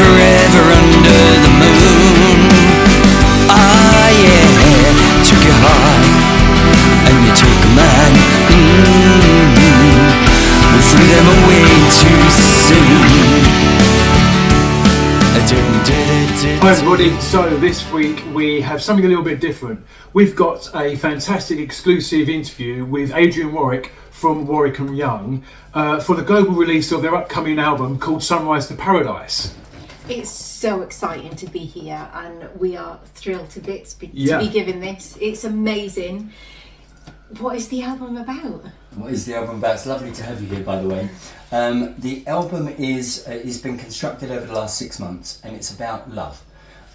forever under the moon. Ah yeah, took your heart and you took mine. We threw them away too soon. Hi everybody, so this week we have something a little bit different. We've got a fantastic exclusive interview with Adrian Warwick from Warwick Young for the global release of their upcoming album called Sunrise to Paradise. It's so exciting to be here and we are thrilled to bits to be given this. It's amazing. What is the album about? What is the album about? It's lovely to have you here, by the way. The album is been constructed over the last 6 months, and it's about love.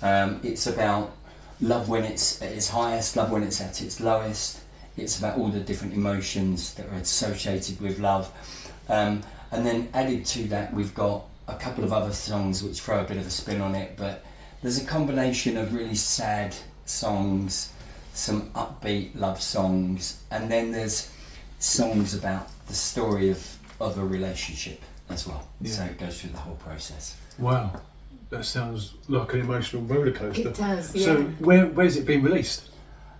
It's about love when it's at its highest, love when it's at its lowest. It's about all the different emotions that are associated with love. And then added to that, we've got a couple of other songs which throw a bit of a spin on it, but there's a combination of really sad songs, some upbeat love songs, and then there's songs about the story of a relationship as well. Yeah. So it goes through the whole process. Wow, that sounds like an emotional roller coaster. It does, yeah. So where's it been released?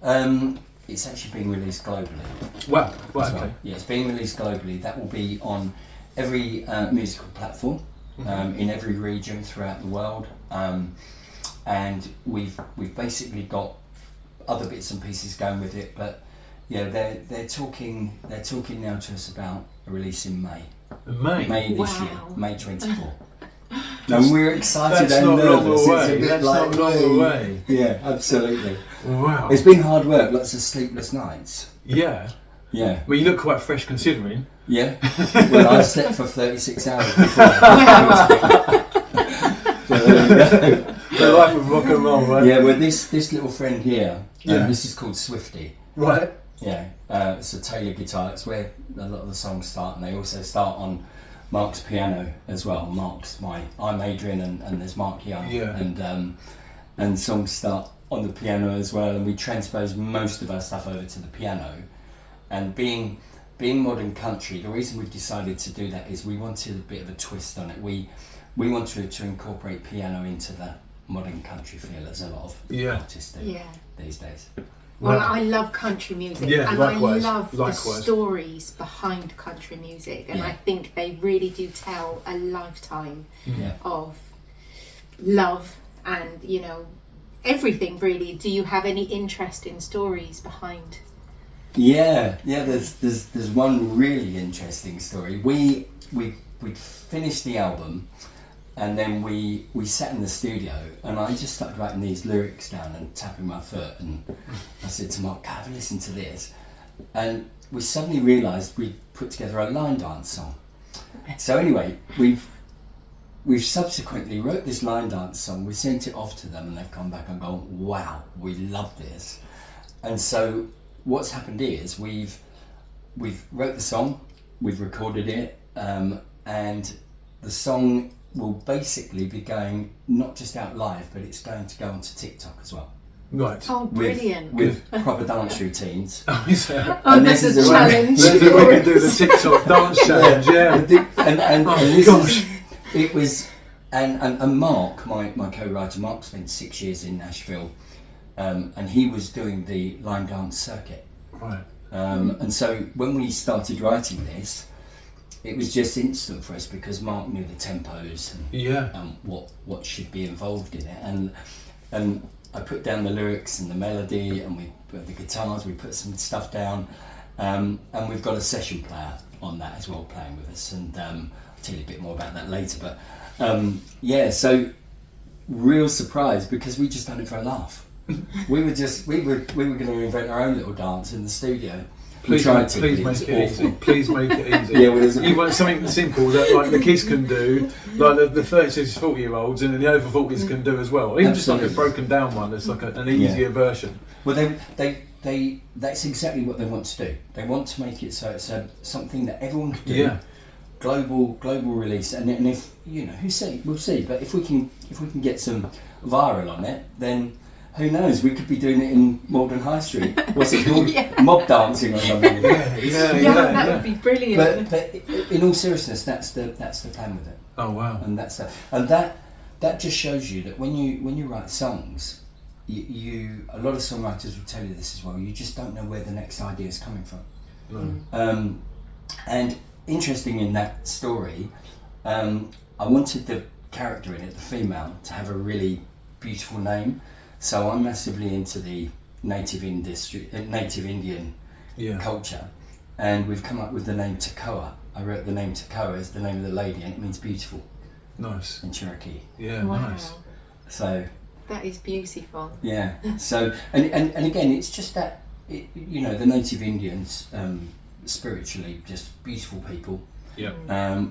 It's actually being released globally. Wow, right, well. okay. Yeah, it's being released globally. That will be on every musical platform, in every region throughout the world. And we've basically got other bits and pieces going with it, but yeah, they're talking now to us about a release in May. May this year, May 24. And we're excited and nervous. It's a bit like not long away. Yeah, absolutely. Wow. It's been hard work, lots of sleepless nights. Yeah. Yeah. Well, you look quite fresh considering. Yeah. Well, I slept for 36 hours before. So there you go. The life of rock and roll, right? Yeah, well, this little friend here, this is called Swifty. Right. Yeah, it's a Taylor guitar. It's where a lot of the songs start, and they also start on Mark's piano as well. I'm Adrian, and there's Mark Young, and songs start on the piano as well. And we transpose most of our stuff over to the piano. And being modern country, the reason we've decided to do that is we wanted a bit of a twist on it. We wanted to incorporate piano into the modern country feel, as a lot of artists do these days. Well, I love country music, and likewise, I love the stories behind country music, and I think they really do tell a lifetime of love and, you know, everything really. Do you have any interest in stories behind? Yeah. There's one really interesting story. We finished the album. And then we sat in the studio, and I just started writing these lyrics down and tapping my foot, and I said to Mark, have a listen to this. And we suddenly realised we'd put together a line dance song. So anyway, we've subsequently wrote this line dance song, we sent it off to them, and they've come back and gone, wow, we love this. And so what's happened is we've wrote the song, we've recorded it, and the song will basically be going not just out live, but it's going to go onto TikTok as well. Right. Oh, brilliant. With proper dance routines. Oh, is that? And this is a challenge. We can do the TikTok dance challenge, And Mark, my co-writer, Mark spent 6 years in Nashville, and he was doing the line dance circuit. Right. And so when we started writing this, it was just instant for us because Mark knew the tempos and what should be involved in it, and I put down the lyrics and the melody, and we put the guitars, we put some stuff down, and we've got a session player on that as well playing with us, and I'll tell you a bit more about that later. But so real surprise because we just done it for a laugh. we were going to invent our own little dance in the studio. Please make it easy. Please make it easy. You want something simple that like the kids can do, like the 36, 40-year-olds, and then the over 40s can do as well. Even just like a broken down one that's like an easier version. Well, they that's exactly what they want to do. They want to make it so it's something that everyone can do. Yeah. Global release, and if we'll see. But if we can get some viral on it, then who knows? We could be doing it in Malden High Street. What's it called? Mob dancing or something. That would be brilliant. But in all seriousness, that's the plan with it. Oh wow! And that that just shows you that when you write songs, you a lot of songwriters will tell you this as well. You just don't know where the next idea is coming from. And interesting in that story, I wanted the character in it, the female, to have a really beautiful name. So I'm massively into the native Indian culture, and we've come up with the name Takoa. I wrote the name Takoa as the name of the lady, and it means beautiful. Nice. In Cherokee. Yeah, Wow. nice. So. That is beautiful. Yeah. So and again, it's just that the native Indians, spiritually just beautiful people. Yeah.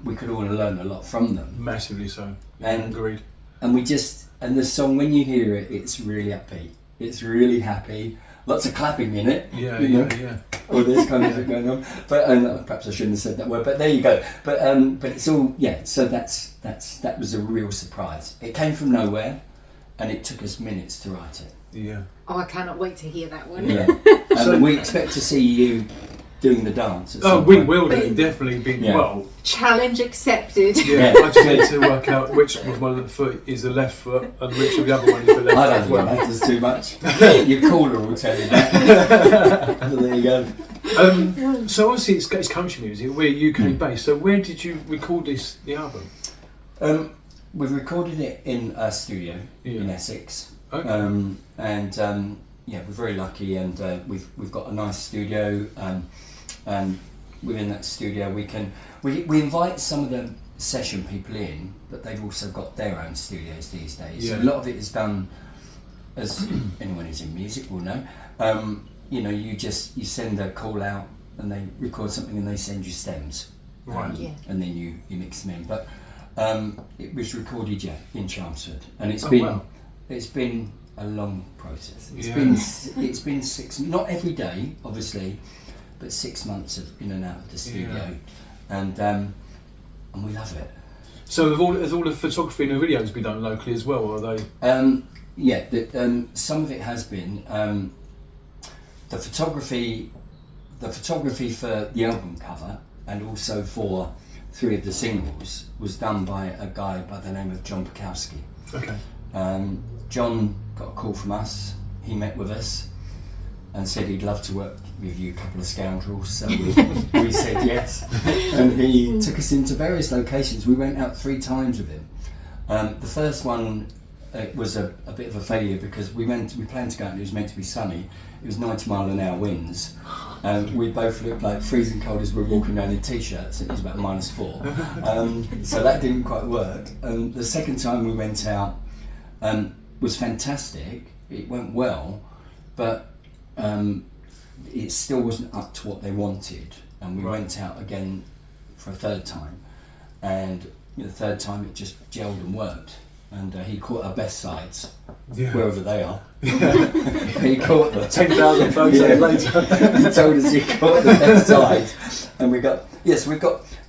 We could all learn a lot from them. Massively so. And agreed. And the song, when you hear it, it's really upbeat. It's really happy. Lots of clapping in it. Yeah. All this kind of thing going on. But perhaps I shouldn't have said that word. But there you go. But it's all So that was a real surprise. It came from nowhere, and it took us minutes to write it. Yeah. Oh, I cannot wait to hear that one. Yeah. So we expect to see you doing the dance. At some we point. will do. Definitely be well. Challenge accepted. Yeah, I just need to work out which of my foot is the left foot and which of the other one is the left I foot. don't think that matters too much. Your caller will tell you that. So there you go. So obviously it's country music. We're UK based. So where did you record the album? We've recorded it in a studio in Essex. Okay. We're very lucky, and we've got a nice studio. And within that studio, we invite some of the session people in, but they've also got their own studios these days. Yeah. So a lot of it is done, as anyone who's in music will know. You send a call out, and they record something, and they send you stems, right? And then you mix them in. But it was recorded in Chelmsford, and it's been a long process. It's been 6, not every day, obviously, but 6 months of in and out of the studio, and we love it. So has all the photography and the videos been done locally as well, or are they? Some of it has been. The photography for the album cover and also for 3 of the singles was done by a guy by the name of John Bukowski. Okay. John got a call from us. He met with us and said he'd love to work with you, couple of scoundrels. So we said yes, and he took us into various locations. We went out 3 times with him. The first one was a bit of a failure because we planned to go out and it was meant to be sunny. It was 90-mile-an-hour winds. We both looked like freezing cold as we were walking down in t-shirts. It was about -4, so that didn't quite work. The second time we went out was fantastic. It went well, but it still wasn't up to what they wanted, and we went out again for a 3rd time, and the 3rd time it just gelled and worked, and he caught our best sides, wherever they are. He caught them. 10,000 photos later. He told us he caught the best sides, and we've got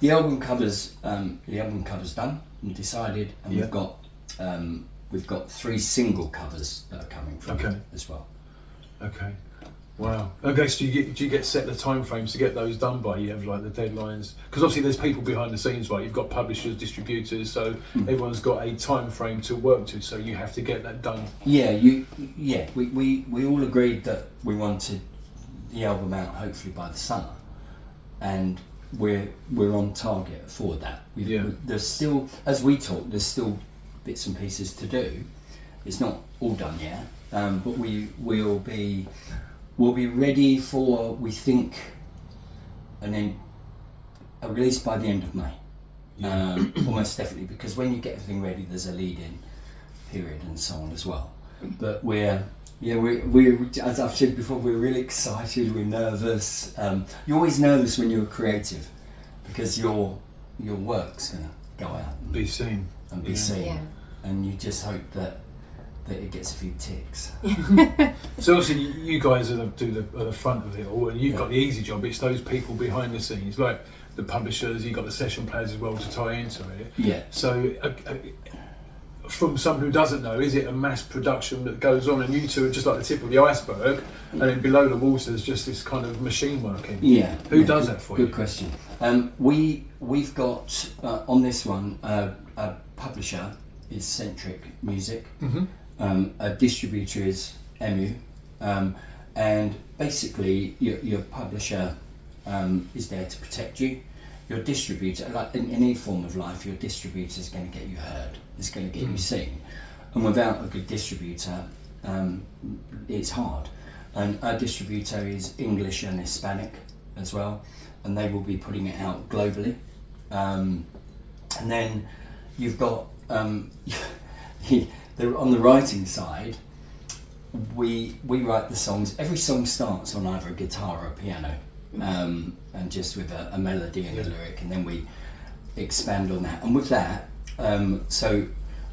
the album covers. The album covers done and decided, and we've got 3 single covers that are coming from it as well. Okay. Wow. Okay, so do you get set the time frames to get those done by? You have like the deadlines? Because obviously there's people behind the scenes, right? You've got publishers, distributors, so everyone's got a time frame to work to, so you have to get that done. We all agreed that we wanted the album out hopefully by the summer, and we're on target for that. There's still, as we talk, there's still bits and pieces to do. It's not all done yet, but we'll be ready for, we think, a release by the end of May. Almost definitely, because when you get everything ready, there's a lead-in period and so on as well. But we're as I've said before, we're really excited. We're nervous. You're always nervous when you're creative, because your work's gonna go out and be seen, and you just hope that it gets a few ticks. So obviously you guys are the front of it all, and you've got the easy job. It's those people behind the scenes, like the publishers. You've got the session players as well to tie into it. Yeah. So from someone who doesn't know, is it a mass production that goes on, and you two are just like the tip of the iceberg, and then below the water is just this kind of machine working? Yeah. Who does that for you? Good question. We've got on this one a publisher is Centric Music. Mm-hmm. A distributor is EMU, and basically your publisher is there to protect you. Your distributor, like in any form of life, your distributor is going to get you heard. It's going to get you seen, and without a good distributor, it's hard. And our distributor is English and Hispanic as well, and they will be putting it out globally. And then you've got on the writing side, we write the songs. Every song starts on either a guitar or a piano, and just with a melody and a lyric, and then we expand on that. And with that, so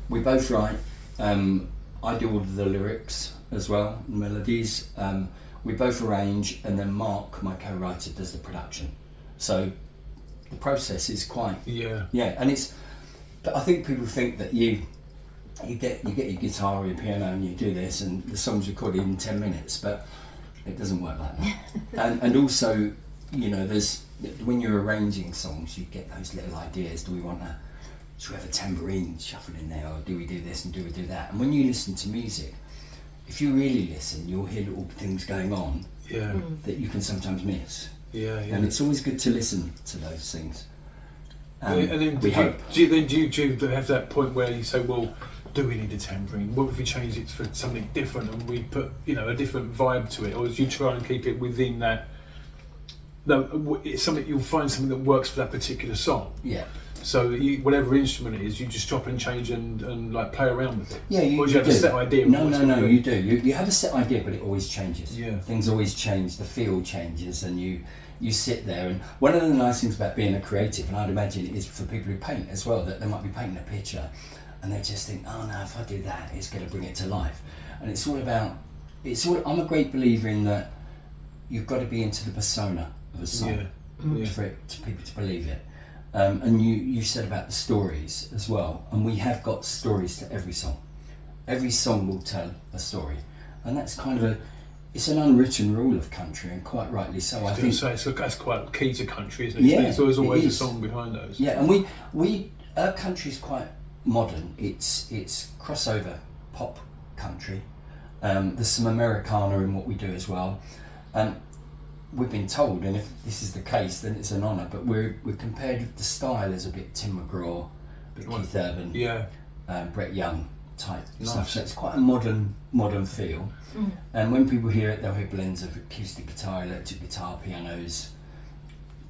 we both write. I do all of the lyrics as well, melodies. We both arrange, and then Mark, my co-writer, does the production. So the process is quite and it's. But I think people think that you get your guitar or your piano and you do this, and the song's recorded in 10 minutes, but it doesn't work like that. and also, you know, there's when you're arranging songs, you get those little ideas. Do we have a tambourine shuffled in there, or do we do this and do we do that? And when you listen to music, if you really listen, you'll hear little things going on that you can sometimes miss. And it's always good to listen to those things. And then do you have that point where you say, well, do we need a tambourine? What if we change it for something different and we put, you know, a different vibe to it? Or do you try and keep it within that? No, it's something you'll find something that works for that particular song. Yeah. So whatever instrument it is, you just chop and change and like play around with it. Yeah, or do you have a set idea? No, you do. You have a set idea, but it always changes. Yeah. Things always change. The feel changes, and you sit there. And one of the nice things about being a creative, and I'd imagine it is for people who paint as well, that they might be painting a picture, and they just think, oh no, if I do that, it's going to bring it to life. And it's all about. I'm a great believer in that. You've got to be into the persona of a song for people to believe it. And you said about the stories as well, and we have got stories to every song. Every song will tell a story, and that's kind of it's an unwritten rule of country, and quite rightly so. I think that's quite key to country, isn't it? Yeah, so there's always a song behind those. Yeah, and our country's quite modern. It's crossover pop country. There's some Americana in what we do as well. We've been told, and if this is the case, then it's an honour, but we're compared with the style as a bit Tim McGraw, a bit Keith Urban, Warwick Young type stuff. So it's quite a modern feel. And when people hear it, they'll hear blends of acoustic guitar, electric guitar, pianos,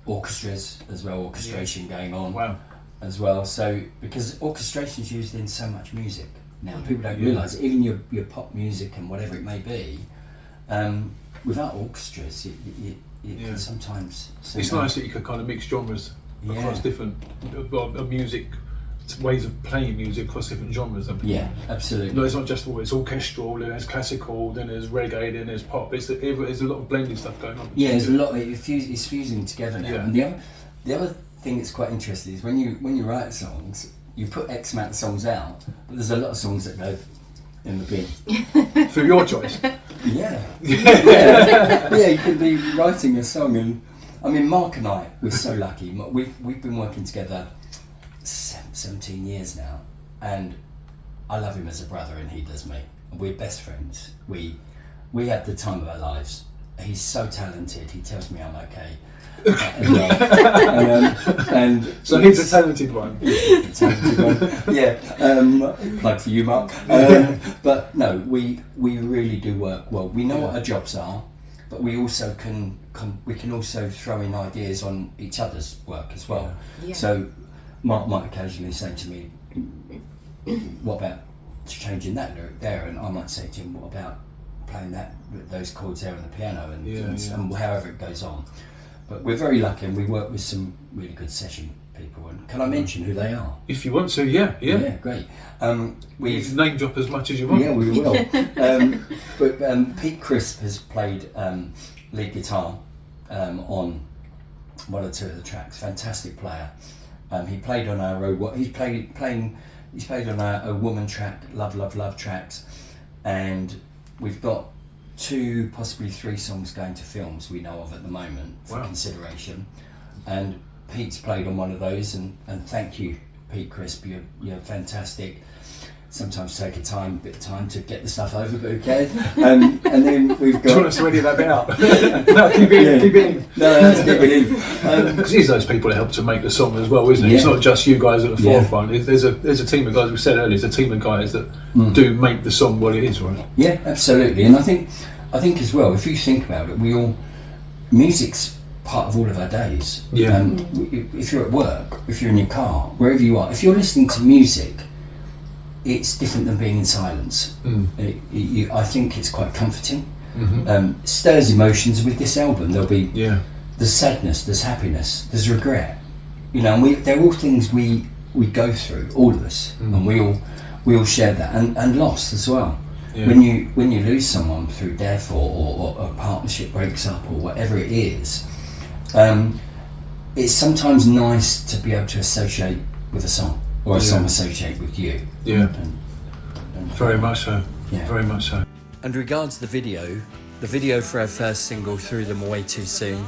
orchestras as well, orchestration going on as well. So because orchestration is used in so much music now, people don't realise it. Even your pop music and whatever it may be. Without orchestras, it can sometimes. It's nice that you can kind of mix genres across different music, ways of playing music across different genres. Yeah, absolutely. No, it's not just it's orchestral. Then there's classical. Then there's reggae. Then there's pop. There's a lot of blended stuff going on. Yeah, there's a lot. It's fusing together now. Yeah. And the other thing that's quite interesting is when you write songs, you put X amount of songs out, but there's a lot of songs that go in the bin. For your choice. Yeah. You could be writing a song, and I mean, Mark and I, we're so lucky. We've been working together 17 years now, and I love him as a brother, and he does me. We're best friends. We have the time of our lives. He's so talented. He tells me I'm okay. And so he's a talented one. Yeah. Plug for you, Mark. But no, we really do work well. We know what our jobs are, but we also we can also throw in ideas on each other's work as well. Yeah. So Mark might occasionally say to me, "What about changing that lyric there?" And I might say to him, "What about playing those chords there on the piano?" And however it goes on. But we're very lucky, and we work with some really good session people. And can I mention who they are? If you want to, yeah. Yeah, great. We've name drop as much as you want. Yeah, we will. But Pete Crisp has played lead guitar on one or two of the tracks. Fantastic player. He played on our he's played on our Woman track, Love tracks, and we've got 2, possibly 3 songs going to films we know of at the moment for consideration, and Pete's played on one of those, and thank you Pete Crisp, you're fantastic. Sometimes take a bit of time to get the stuff over, but who cares? And then we've got. Do you want us to edit that bit out? No, keep it in. No, let's keep it in. Because it's those people that help to make the song as well, isn't it? Yeah. It's not just you guys at the forefront. There's a team of guys. We said earlier, there's a team of guys that do make the song what it is, right? Yeah, absolutely. And I think as well, if you think about it, music's part of all of our days. Yeah. If you're at work, if you're in your car, wherever you are, if you're listening to music, it's different than being in silence. I think it's quite comforting. Stirs emotions. With this album, there'll be there's sadness, there's happiness, there's regret. And they're all things we go through, all of us, and we all share that, and loss as well. Yeah. When you lose someone through death or a partnership breaks up or whatever it is, it's sometimes nice to be able to associate with a song. Or a song associate with you. Yeah. And very much so. Yeah. Very much so. And regards the video for our first single, Threw Them Away Too Soon,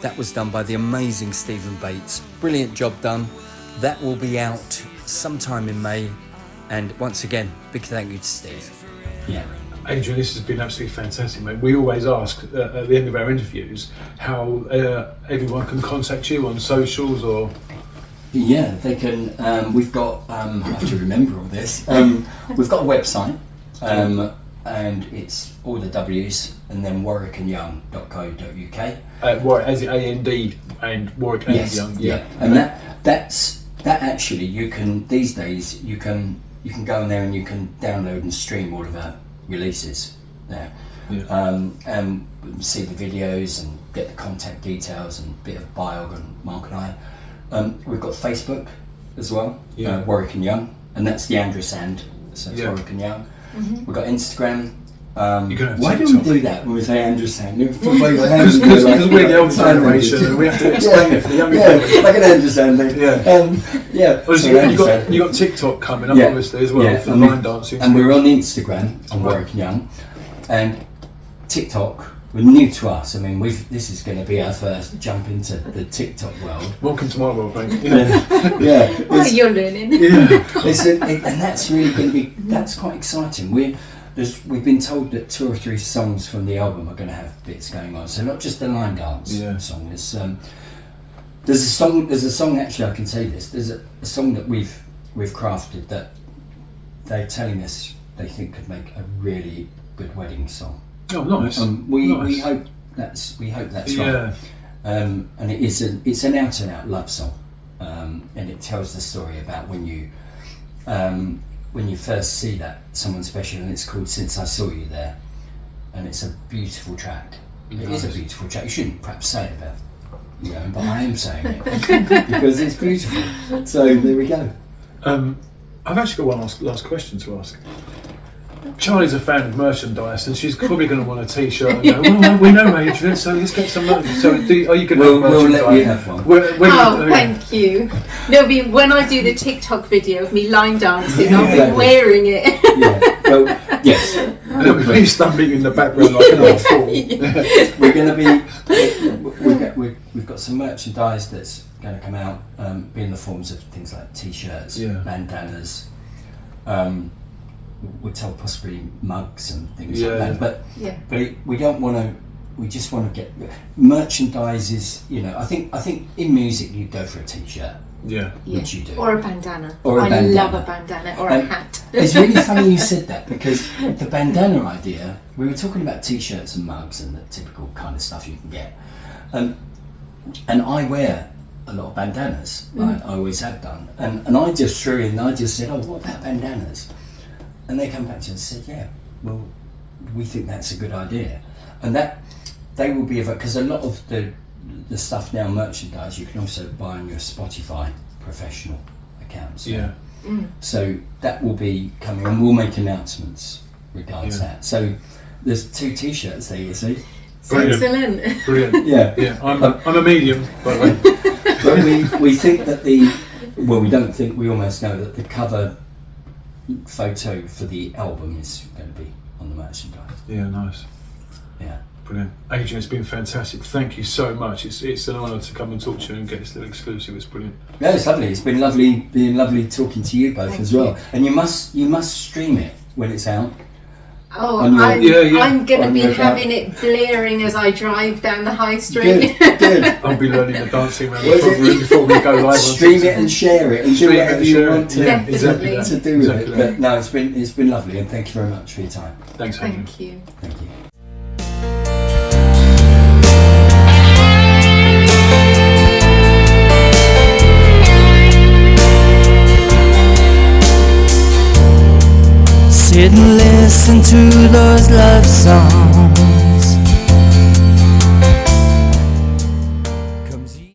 that was done by the amazing Stephen Bates. Brilliant job done. That will be out sometime in May. And once again, big thank you to Steve. Yeah. Adrian, this has been absolutely fantastic, mate. We always ask at the end of our interviews how everyone can contact you on socials or... Yeah, they can. We've got. I have to remember all this. We've got a website, and it's all the W's, and then warwickandyoung.co.uk. Warwick, as it AND and Warwick and yes, Young. Yeah, and that actually you can these days you can go in there and you can download and stream all of our releases there, and see the videos and get the contact details and a bit of bio on Mark and I. We've got Facebook as well, Warwick and Young, and that's the ampersand, so it's Warwick and Young. We've got Instagram. Why do we do that when we say ampersand? Because we're the old generation and we have to explain it for the younger generation. Like an ampersand thing. You got TikTok coming up obviously as well for line dancing. And we're on Instagram on Warwick and Young, and TikTok. We're new to us. I mean, this is going to be our first jump into the TikTok world. Welcome to my world, mate. You're learning. And that's really going to be. That's quite exciting. We've been told that 2 or 3 songs from the album are going to have bits going on. So not just the line dance song. There's a song. Actually, I can say this. There's a song that we've crafted that they're telling us they think could make a really good wedding song. Oh, nice. We hope that's right. And it's an out and out love song, and it tells the story about when you first see that someone special, and it's called Since I Saw You There, and it's a beautiful track. It is a beautiful track. You shouldn't perhaps say it about, but I am saying it because it's beautiful. So there we go. I've actually got one last question to ask. Charlie's a fan of merchandise, and she's probably going to want a T-shirt. Well, we know, Adrian, so let's get some money. So, are you going to have merchandise? We'll let you have one. Thank you. No, when I do the TikTok video of me line dancing, I'll be wearing it. Well, yes. And it'll be me stumbling in the background like an old fool. We're going to be. We've got some merchandise that's going to come out, be in the forms of things like T-shirts, bandanas. We're told possibly mugs and things like that, but we don't want to. We just want to get merchandise. Is I think in music you go for a T-shirt, which you do, or a bandana. I love a bandana or a hat. It's really funny you said that, because the bandana idea. We were talking about T-shirts and mugs and the typical kind of stuff you can get, and I wear a lot of bandanas. I always have done, and I just threw in. I just said, "Oh, what about bandanas?" And they come back to us and said, "Yeah, well, we think that's a good idea," and that they will be because a lot of the stuff now, merchandise, you can also buy on your Spotify professional accounts. So that will be coming, and we'll make announcements regards that. So there's 2 T-shirts there, you see. Excellent. Brilliant. Yeah. I'm a medium, by the way. But we think that we don't think, we almost know that the cover photo for the album is going to be on the merchandise. Yeah, nice. Yeah. Brilliant. Adrian, it's been fantastic. Thank you so much. It's an honour to come and talk to you and get this little exclusive. It's brilliant. No, it's lovely. It's been lovely talking to you both Thank as well. you. And you must stream it when it's out. Oh, On your- I'm going to on be your having it blaring as I drive down the high street. Good. I'll be learning the dancing around the Was front it- room before we go live on Stream TikTok. it and share it and do Stream it whatever and you share want it. to, Yeah, exactly. to do with Exactly. it. But no, it's been lovely, and thank you very much for your time. Thanks, Adrian. Thank you. Thank you. Sit and listen to those love songs